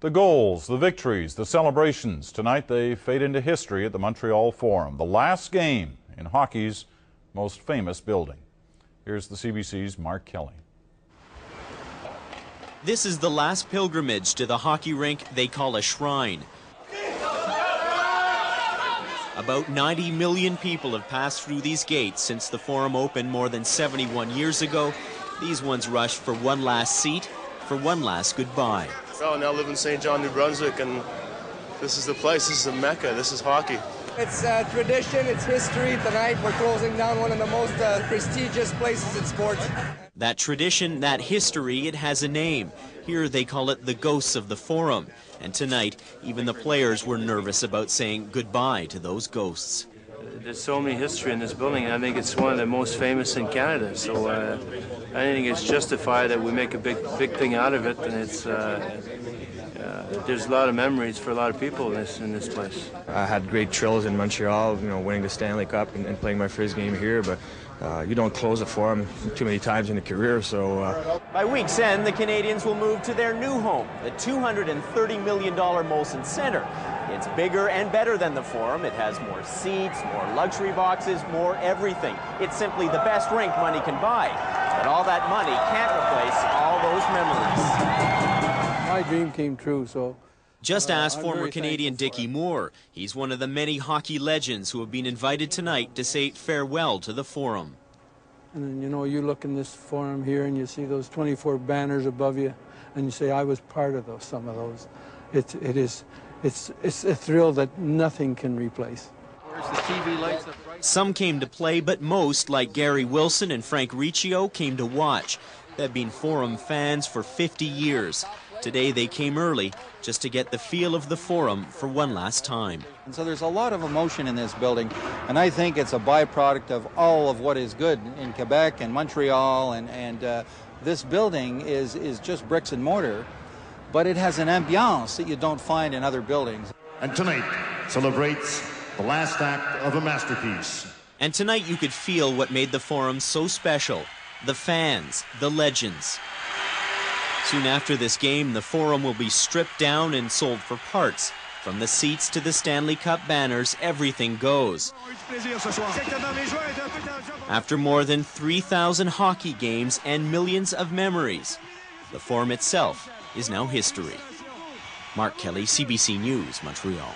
The goals, the victories, the celebrations. Tonight they fade into history at the Montreal Forum, the last game in hockey's most famous building. Here's the CBC's Mark Kelly. This is the last pilgrimage to the hockey rink they call a shrine. About 90 million people have passed through these gates since the Forum opened more than 71 years ago. These ones rushed for one last seat, for one last goodbye. I now live in St. John, New Brunswick, and this is the place, this is the Mecca, this is hockey. It's tradition, it's history. Tonight we're closing down one of the most prestigious places in sports. That tradition, that history, it has a name. Here they call it the ghosts of the Forum. And tonight, even the players were nervous about saying goodbye to those ghosts. There's so many history in this building, and I think it's one of the most famous in Canada. So I think it's justified that we make a big thing out of it, and it's there's a lot of memories for a lot of people in this place. I had great thrills in Montreal, winning the Stanley Cup and playing my first game here, but you don't close a Forum too many times in a career, so... By week's end, the Canadians will move to their new home, the $230 million Molson Centre. It's bigger and better than the Forum. It has more seats, more luxury boxes, more everything. It's simply the best rink money can buy. But all that money can't replace all those memories. My dream came true, so... Just ask former Canadian Dickie Moore. He's one of the many hockey legends who have been invited tonight to say farewell to the Forum. And then, you look in this Forum here and you see those 24 banners above you, and you say, I was part of some of those. It's a thrill that nothing can replace. Some came to play, but most, like Gary Wilson and Frank Riccio, came to watch. They've been Forum fans for 50 years. Today they came early just to get the feel of the Forum for one last time. And so there's a lot of emotion in this building, and I think it's a byproduct of all of what is good in Quebec and Montreal, and this building is just bricks and mortar, but it has an ambiance that you don't find in other buildings. And tonight celebrates the last act of a masterpiece. And tonight you could feel what made the Forum so special, the fans, the legends. Soon after this game, the Forum will be stripped down and sold for parts. From the seats to the Stanley Cup banners, everything goes. After more than 3,000 hockey games and millions of memories, the Forum itself is now history. Mark Kelly, CBC News, Montreal.